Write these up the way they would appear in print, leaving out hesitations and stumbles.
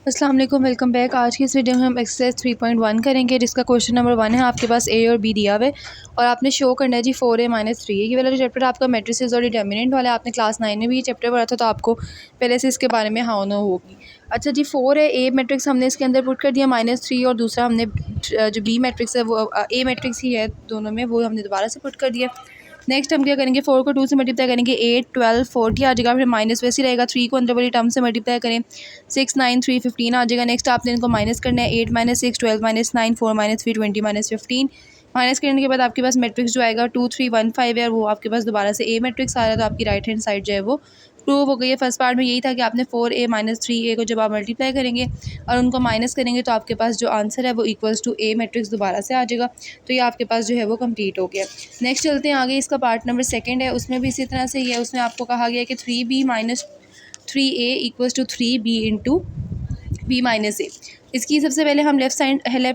अस्सलाम वालेकुम, welcome back. आज की इस वीडियो में हम एक्सरसाइज 3.1 करेंगे, जिसका क्वेश्चन नंबर 1 है। आपके पास ए और बी दिया हुआ है और आपने शो करना है जी 4a-3। ये वाला जो चैप्टर आपका मैट्रिसेस और डिटर्मिनेंट वाला है, आपने क्लास 9 में भी ये चैप्टर पढ़ा था, तो आपको पहले से इसके बारे में हाँ ना होगी। अच्छा जी, 4 है, ए मैट्रिक्स हमने इसके अंदर पुट कर दिया -3, और दूसरा हमने जो बी मैट्रिक्स है वो ए मैट्रिक्स ही है दोनों में, वो हमने दोबारा से पुट कर दिया। नेक्स्ट हम क्या करेंगे, 4 को 2 से मल्टीप्लाई करेंगे, 8 12 40 आ जाएगा, फिर माइनस वैसे ही रहेगा। 3 को अंदर वाली टर्म से मल्टीप्लाई करें, 6 9 3 15 आ जाएगा। नेक्स्ट आपने इनको माइनस करना है, 8 -6 12 -9 4 -3 20 -15। माइनस करने के बाद आपके पास मैट्रिक्स जो आएगा 2 3 1 5 है, और वो आपके पास दोबारा से ए मैट्रिक्स आ रहा है, तो आपकी राइट हैंड साइड जो है वो प्रूव हो गई है। फर्स्ट पार्ट में यही था कि आपने 4a-3a को जब आप मल्टीप्लाई करेंगे और उनको माइनस करेंगे, तो आपके पास जो आंसर है वो इक्वल्स टू ए मैट्रिक्स दोबारा से आ जाएगा। तो ये आपके पास जो है वो कंप्लीट हो गया। नेक्स्ट चलते हैं आगे, इसका पार्ट नंबर 2 है, उसमें भी इसी तरह से ही है। उसमें आपको कहा गया है कि 3b-3a equals to 3b into b-a। इसकी सबसे पहले हम लेफ्ट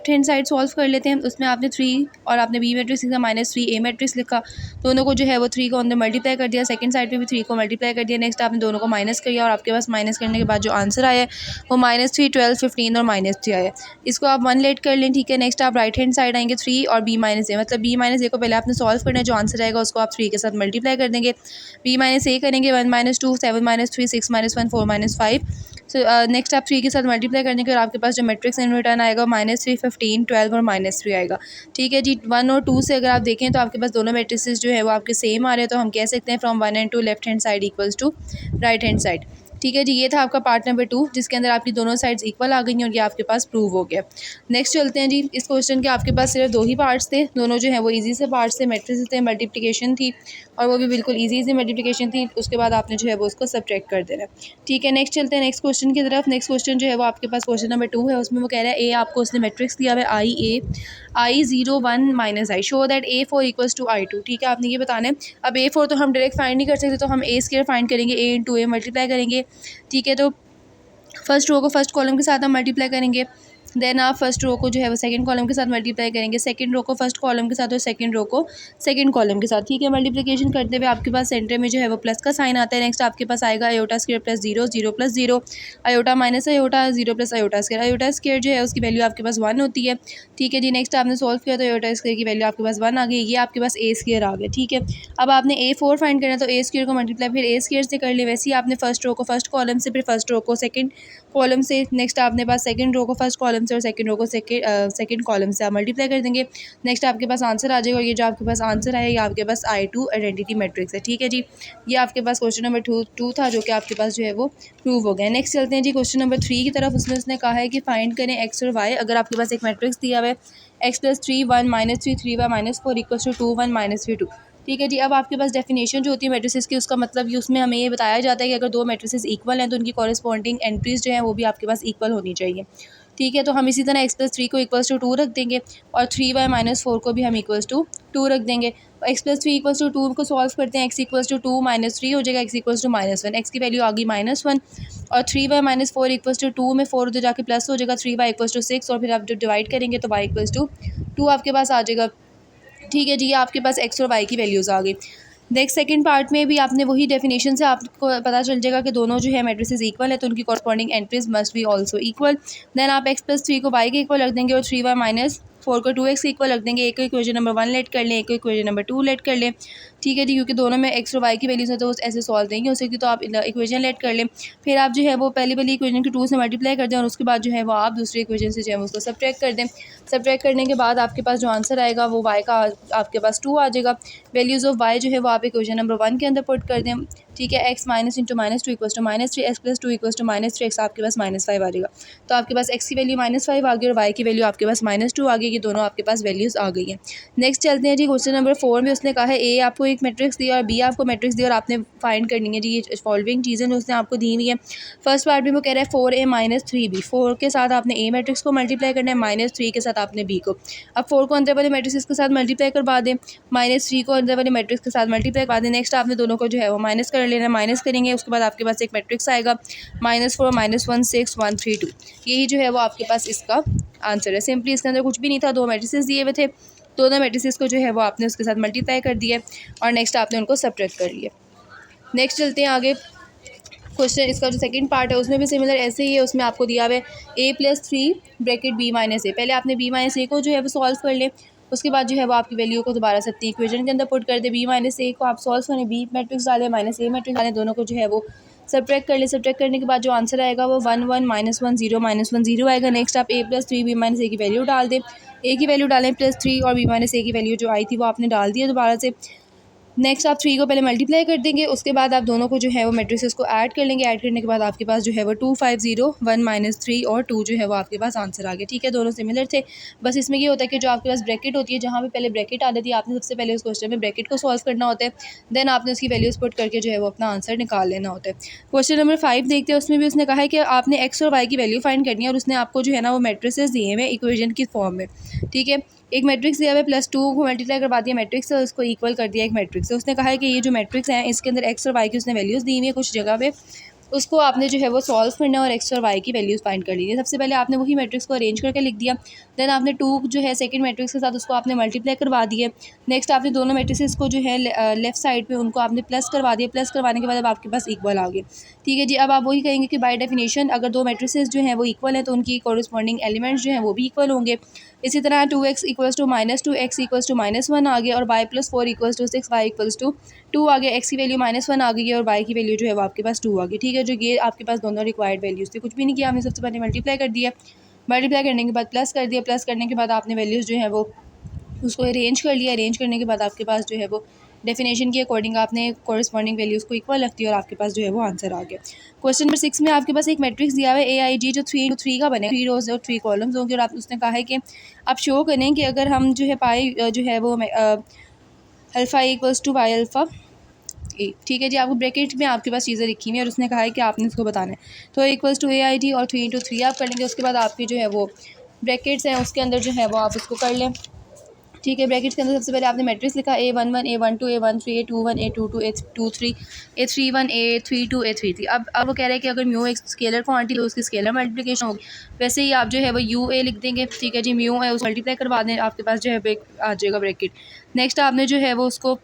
हैंड साइड सॉल्व कर लेते हैं। उसमें आपने 3 और आपने बी मैट्रिक्स लिखा, -3 ए मैट्रिक्स लिखा, दोनों को जो है वो 3 को अंदर मल्टीप्लाई कर दिया, सेकंड साइड पे भी 3 को मल्टीप्लाई कर दिया। नेक्स्ट आपने दोनों को माइनस किया, और आपके पास माइनस करने के बाद जो आंसर आया है वो -3 12 15 और -3 आया। इसको आप 1 लेट कर लें, ठीक है। नेक्स्ट आप राइट हैंड साइड आएंगे, 3 और b-a, मतलब b-a को पहले आपने सॉल्व करना है, जो आंसर आएगा उसको आप 3 के साथ मल्टीप्लाई कर देंगे। b-a करेंगे, 1 2 7 -3 6 -1 4 -5। नेक्स्ट आप 3 के साथ मल्टीप्लाई करने के बाद आपके पास जो मैट्रिक्स इन रिटर्न आएगा -3 15 12 और -3 आएगा, ठीक है जी। 1 और 2 से अगर आप देखें तो आपके पास दोनों मैट्रिसेस जो है वो आपके सेम आ रहे हैं, तो हम कह सकते हैं from 1 and 2 left hand side equals to right hand side, ठीक है जी। ये था आपका पार्ट नंबर 2, जिसके अंदर आपकी दोनों साइड्स इक्वल आ गई हैं और ये आपके पास प्रूव हो गया। नेक्स्ट चलते हैं जी, इस क्वेश्चन के आपके पास सिर्फ 2 ही पार्ट्स थे, दोनों जो है वो ईजी से पार्ट्स थे, मैट्रिसेस थे, मल्टीप्लिकेशन थी, और वो भी बिल्कुल ईजी मल्टीप्लिकेशन थी। उसके बाद आपने जो है वो उसको सब्ट्रैक्ट कर देना, ठीक है। नेक्स्ट चलते हैं नेक्स्ट क्वेश्चन की तरफ। नेक्स्ट क्वेश्चन जो है वो आपके पास क्वेश्चन नंबर 2 है। उसमें वो कह रहा है, ए आपको उसने मैट्रिक्स दिया हुआ है I 0 1 -i, show that A4 equals to I2, ठीक है। आपने ये बताना है। अब A4 तो हम डायरेक्ट फाइंड नहीं कर सकते, तो हम A स्क्वायर फाइंड करेंगे, A इंटू A मल्टीप्लाई करेंगे, ठीक है। तो फर्स्ट रो को फर्स्ट कॉलम के साथ हम मल्टीप्लाई करेंगे, देन आप फर्स्ट रो को जो है वो सेकंड कॉलम के साथ मल्टीप्लाई करेंगे, सेकंड रो को फर्स्ट कॉलम के साथ और सेकंड रो को सेकंड कॉलम के साथ, ठीक है। मल्टीप्लिकेशन करते हुए आपके पास सेंटर में जो है वो प्लस का साइन आता है। नेक्स्ट आपके पास आएगा iota square plus 0 0 plus 0, iota minus iota, 0 plus iota square. Iota square जो है उसकी वैल्यू आपके पास 1 होती है, ठीक है जी। नेक्स्ट आपने सॉल्व किया तो आयोटा स्क्वायर की वैल्यू आपके पास 1 आ गई, ये आपके पास ए स्क्वायर आ गया, ठीक है। अब आपने A4 फाइंड करना है, तो ए स्क्वायर को मल्टीप्लाई फिर ए स्क्वायर से कर ले। वैसे ही आपने फर्स्ट रो को फर्स्ट कॉलम से, फिर फर्स्ट रो को सेकंड कॉलम से, नेक्स्ट आपने पास सेकंड रो को फर्स्ट कॉलम से और सेकंड रो को सेकंड कॉलम से आप मल्टीप्लाई कर देंगे। नेक्स्ट आपके पास आंसर आ जाएगा, और ये जो आपके पास आंसर आया ये आपके पास I2 आइडेंटिटी मैट्रिक्स है, ठीक है जी। ये आपके पास क्वेश्चन नंबर 2 था, जो कि आपके पास जो है वो प्रूव हो गया। नेक्स्ट चलते हैं जी क्वेश्चन नंबर 3 की तरफ। उसमें उसने कहा है कि फाइंड करें x और y। अगर आपके पास एक मैट्रिक्स दिया हुआ है x + 3 1 -3 3y -4 इक्वल्स टू 2 1 -3 2, ठीक है जी। अब आपके पास डेफिनेशन जो होती है मैट्रिसेस की, उसका मतलब ये उसमें हमें ये बताया जाता है कि अगर दो मैट्रिसेस इक्वल हैं तो उनकी कॉरेस्पॉन्डिंग एंट्रीज जो हैं वो भी आपके पास इक्वल होनी चाहिए, ठीक है। तो हम इसी तरह x + 3 को इक्वल्स टू 2 रख देंगे, और 3y - 4 को भी हम इक्वल्स टू 2 रख देंगे। x + 3 इक्वल्स टू 2 को सॉल्व करते हैं, x इक्वल्स टू 2 -3 हो जाएगा, x इक्वल्स टू -1, x की वैल्यू आ गई -1, और 3y - 4 इक्वल्स टू 2 में 4 उधर जाके प्लस हो जाएगा, 3y इक्वल्स टू 6, और फिर आप जब डिवाइड करेंगे तो y इक्वल्स टू 2 आपके पास आ जाएगा, ठीक है जी। ये आपके पास x और y की वैल्यूज़ आ गई। नेक्स्ट सेकंड पार्ट में भी आपने वही डेफिनेशन से आपको पता चल जाएगा कि दोनों जो है मैट्रिसेस इक्वल है, तो उनकी corresponding entries must be also equal. Then आप x + 3 को y के इक्वल रख देंगे, और 3y - 4 को 2x के इक्वल रख देंगे। एक को इक्वेशन नंबर 1 लेट कर लें, एक को इक्वेशन नंबर 2 लेट कर लें, ठीक है जी। क्योंकि दोनों में x और y की वैल्यूज है तो ऐसे सॉल्व नहीं हो सकती, तो आप इक्वेशन लेट कर लें। फिर आप जो है वो पहली वाली इक्वेशन को 2 से मल्टीप्लाई कर दें, और उसके बाद जो है वो आप दूसरी इक्वेशन से जो है उसको सब्ट्रैक्ट कर दें। सब्ट्रैक्ट करने के बाद आपके पास जो आंसर आएगा वो y का आपके पास 2 आ जाएगा। वैल्यूज़ ऑफ y जो है वो आप इक्वेशन नंबर 1 के अंदर पुट कर दें, ठीक है। x - into -2 equals to -3, x + 2 equals to -3x, आपके पास -5 आ जाएगा। तो आपके पास x की वैल्यू -5 आ गई और y की वैल्यू आपके पास -2 आ गई, ये दोनों आपके पास वैल्यूज़ आ गई हैं। नेक्स्ट चलते हैं जी क्वेश्चन नंबर 4 में। उसने कहा है a आपको एक मैट्रिक्स दिया और b आपको मैट्रिक्स दिया, और आपने फाइंड करनी है जी ये फॉलोइंग चीज़ें जो उसने आपको दी हुई है। फर्स्ट पार्ट में वो कह रहा है 4a - 3b, 4 के साथ आपने a मैट्रिक्स को मल्टीप्लाई करना है, -3 के साथ आपने b को। अब 4 को अंदर वाले मैट्रिक्स के साथ मल्टीप्लाई करवा दें, -3 को अंदर वाले मैट्रिक्स के साथ मल्टीप्लाई करवा दें। नेक्स्ट आपने दोनों को जो है वो माइनस कर लेना है, माइनस करेंगे, उसके बाद आपके पास एक मैट्रिक्स आएगा -4 -1 6 1 3 2। यही जो है वो आपके पास इसका आंसर है। सिंपली इसके अंदर कुछ भी नहीं था, दो मैट्रिसेस दिए हुए थे, दोनों मैट्रिसेस को जो है वो आपने उसके साथ मल्टीप्लाई कर दिया और नेक्स्ट आपने उनको सब्ट्रैक्ट कर लिया। नेक्स्ट चलते हैं आगे। क्वेश्चन इसका जो सेकंड पार्ट है उसमें भी सिमिलर ऐसे ही है। उसमें आपको दिया हुआ है a+3 ब्रैकेट b-a। पहले आपने b-a को जो है वो सॉल्व कर ले, उसके बाद जो है वो आपकी वैल्यू को दोबारा से अपनी इक्वेशन के अंदर पुट कर दे। b-a को आप सॉल्व करें, b मैट्रिक्स डालें, -a मैट्रिक्स डालें, दोनों को जो है वो सब्ट्रैक्ट कर ले। सब्ट्रैक्ट करने के बाद जो आंसर आएगा वो 1 1 -1 0 -1 0 आएगा। नेक्स्ट आप a+3 b-a की वैल्यू डाल दें, a की वैल्यू डालें +3 और b-a की वैल्यू जो आई थी वो आपने डाल दी है दोबारा से। नेक्स्ट आप 3 को पहले मल्टीप्लाई कर देंगे, उसके बाद आप दोनों को जो है वो मैट्रिसेस को ऐड कर लेंगे। ऐड करने के बाद आपके पास जो है वो 2 5 0 1 -3 और 2 जो है वो आपके पास आंसर आ गया। ठीक है, दोनों सिमिलर थे, बस इसमें ये होता है कि जो आपके पास ब्रैकेट होती है, जहाँ पे पहले ब्रैकेट आती थी, आपने सबसे पहले उस क्वेश्चन में ब्रैकेट को सॉल्व करना होता है, देन आपने उसकी वैल्यूज पुट करके जो है वो अपना आंसर निकाल लेना होता है। क्वेश्चन नंबर 5 देखते हैं। उसमें भी उसने कहा है कि आपने एक्स और वाई की वैल्यू फाइंड करनी है और उसने आपको जो है ना वो मैट्रिसेस दिए हुए इक्वेशन की फॉर्म में। ठीक है, एक मैट्रिक्स दिया हुआ है, +2 को मल्टीप्लाई करवा दिया मैट्रिक्स से, उसको इक्वल कर दिया एक मैट्रिक्स से। उसने कहा है कि ये जो मैट्रिक्स हैं इसके अंदर एक्स और वाई की उसने वैल्यूज़ दी हुई है कुछ जगह पे, उसको आपने जो है वो सॉल्व करना है और एक्स और वाई की वैल्यूज़ फाइंड कर ली है। सबसे पहले आपने वही मैट्रिक्स को अरेंज करके लिख दिया, देन आपने 2 जो है सेकंड मैट्रिक्स के साथ उसको आपने मल्टीप्लाई करवा दिया। नेक्स्ट आपने दोनों मैट्रिक्स को जो है लेफ्ट साइड पे उनको आपने प्लस करवा दिया। प्लस करवाने के बाद अब आपके पास इक्वल आ गए। ठीक है जी, अब आप वही कहेंगे कि बाय डेफिनेशन अगर दो मैट्रिसेस जो हैं वो इक्वल हैं तो उनकी कॉरस्पॉन्डिंग एलिमेंट्स जो हैं वो भी इक्वल होंगे। इसी तरह 2x = -2x = -1 आ गया और y+4 = 6 y = 2 आ गया। x की वैल्यू -1 आ गई है और y की वैल्यू जो है वो आपके पास 2 आ गई। ठीक है, जो ये आपके पास दोनों रिक्वायर्ड वैल्यूज़ थी, कुछ भी नहीं किया आपने, सबसे पहले मल्टीप्लाई कर दिया, मल्टीप्लाई करने के बाद प्लस कर दिया, प्लस करने के बाद आपने वैल्यूज़ जो है वो उसको अरेंज कर लिया। अरेंज करने के बाद आपके पास जो है वो डेफिनेशन के अकॉर्डिंग आपने कॉरस्पॉन्डिंग वैल्यूज़ को इक्वल रख दिया और आपके पास जो है वो आंसर आ गया। क्वेश्चन नंबर 6 में आपके पास एक मैट्रिक्स दिया हुआ है AIG जो 3 का बने, 3 रोज़ और 3 कॉलम्स होंगे और आप उसने कहा है कि आप शो करें कि अगर हम जो है पाई जो है वो अल्फ़ा = बाई अल्फ़ा ए। ठीक है जी, आपको ब्रैकेट में आपके पास चीज़ें लिखी हुई हैं और उसने कहा है कि आपने इसको बताना है, तो = AIG और 3 × 3 आप कर लेंगे। उसके बाद आपकी जो है वो ब्रैकेट्स हैं उसके अंदर जो है वो आप उसको कर लें। ठीक है, ब्रैकेट्स के अंदर सबसे पहले आपने मैट्रिक्स लिखा A11 A12 A13 A21 A22 A23 A31 A32 A33। अब वो कह रहे हैं कि अगर म्यू एक स्केलर क्वांटिटी तो उसकी स्केलर मल्टीप्लिकेशन होगी, वैसे ही आप जो है वो UA लिख देंगे। ठीक है जी, म्यू है उस मल्टीप्लाई करवा दें, आपके पास जो है आ जाएगा ब्रैकेट। नेक्स्ट आपने जो है वो उसको,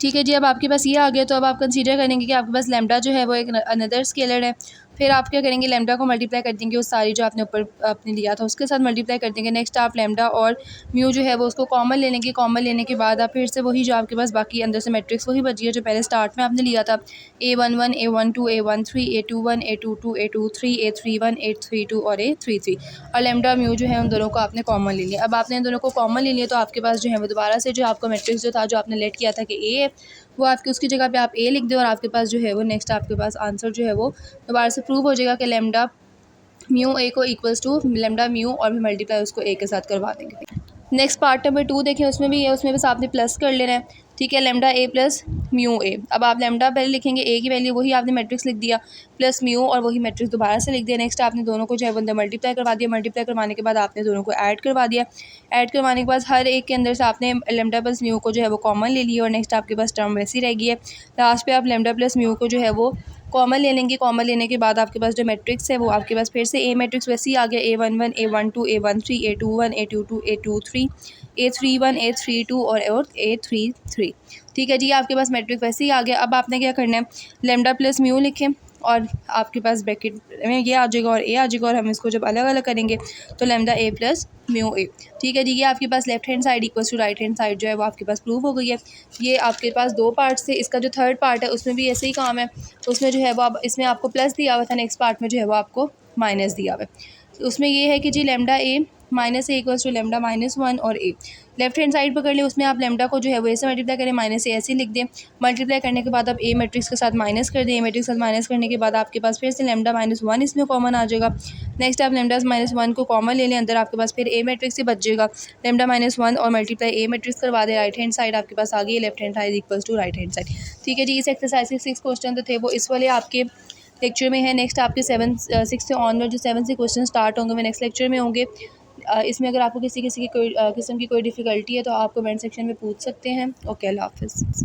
ठीक है जी, अब आपके पास ये आ गया तो अब आप कंसीडर करेंगे कि आपके पास लैम्डा जो है वो एक अनदर स्केलर है। फिर आप क्या करेंगे, लैम्डा को मल्टीप्लाई कर देंगे उस सारी जो आपने ऊपर आपने लिया था उसके साथ मल्टीप्लाई कर देंगे। नेक्स्ट आप लैम्डा और म्यू जो है वो उसको कॉमन ले लेंगे। कॉमन लेने के बाद आप फिर से वही जो आपके पास बाकी अंदर से मैट्रिक्स वही बची है जो पहले स्टार्ट में आपने लिया था, A11 A12 A13 A21 A22 A23 A31 A32 और A33 और लैम्डा म्यू जो है उन दोनों को आपने कॉमन ले लिया। अब आपने इन दोनों को कॉमन ले लिया तो आपके पास जो है वो दोबारा से जो आपका मैट्रिक्स जो था जो आपने लेट किया था कि A है, वो आपकी उसकी जगह पे आप A लिख दें और आपके पास जो है वो नेक्स्ट आपके पास आंसर जो है वो दोबारा से प्रूव हो जाएगा कि लैम्डा म्यू A को = लैम्डा म्यू और भी मल्टीप्लाई उसको A के साथ करवा देंगे। नेक्स्ट पार्ट नंबर 2 देखें, उसमें भी है, उसमें बस आपने प्लस कर लेना है। ठीक है, लैम्डा A + म्यू A। अब आप लैम्डा पहले लिखेंगे, A की वैल्यू वही आपने मैट्रिक्स लिख दिया, प्लस म्यू और वही मैट्रिक्स दोबारा से लिख दिया। नेक्स्ट आपने दोनों को जो है वो अंदर मल्टीप्लाई करवा दिया। मल्टीप्लाई करवाने के बाद आपने दोनों को ऐड करवा दिया। ऐड करवाने के बाद हर एक के अंदर से आपने लैम्डा + म्यू को जो है वो कॉमन ले लिया और नेक्स्ट आपके पास टर्म वैसी रह गई है। लास्ट पे आप लैम्डा + म्यू को जो है वो कॉमन ले लेंगे। कॉमन लेने के बाद आपके पास जो मैट्रिक्स है वो आपके पास फिर से A मैट्रिक्स वैसे ही आ गया, A11 A12 A13 A21 A22 A23 A31 A32 और A33। ठीक है जी, आपके पास मैट्रिक्स वैसे ही आ गया। अब आपने क्या करना है, लैम्डा + म्यू लिखें और आपके पास ब्रैकेट में ये आ जाएगा और A आ जाएगा और हम इसको जब अलग अलग करेंगे तो लैम्डा A + म्यू A। ठीक है जी, ये आपके पास left hand side = right hand side जो है वो आपके पास प्रूव हो गई है। ये आपके पास 2 पार्ट्स थे, इसका जो थर्ड पार्ट है उसमें भी ऐसे ही काम है। उसमें जो है वो अब इसमें आपको प्लस दिया हुआ था, नेक्स्ट पार्ट में जो है वो आपको माइनस दिया हुआ है। उसमें ये है कि जी लैम्डा A -A = लैम्डा -1 और A। लेफ्ट हैंड साइड पकड़ लें, उसमें आप लैम्डा को जो है वो ऐसे मल्टीप्लाई करें, -A ऐसे लिख दें। मल्टीप्लाई करने के बाद आप A मैट्रिक्स के साथ माइनस कर दें। A मैट्रिक्स के साथ माइनस करने के बाद आपके पास फिर से लैम्डा -1 इसमें कॉमन आ जाएगा। नेक्स्ट आप लैम्डा -1 को कॉमन ले लें, अंदर आपके पास फिर A मैट्रिक्स ही बच जाएगा। लैम्डा -1 और मल्टीप्लाई A मैट्रिक्स करवा दें, राइट हैंड साइड आपके पास आ गई, left hand side = right hand side. ठीक है जी, इस एक्सरसाइज के 6 क्वेश्चन तो थे वो इस वाले आपके लेक्चर में है। नेक्स्ट आपके 6 से ऑनवर्ड जो 7 से क्वेश्चन स्टार्ट होंगे वो नेक्स्ट लेक्चर में होंगे। इसमें अगर आपको किसी की कोई किस्म की कोई डिफ़िकल्टी है तो आप कमेंट सेक्शन में पूछ सकते हैं। ओके, अल्लाह हाफ़िज़।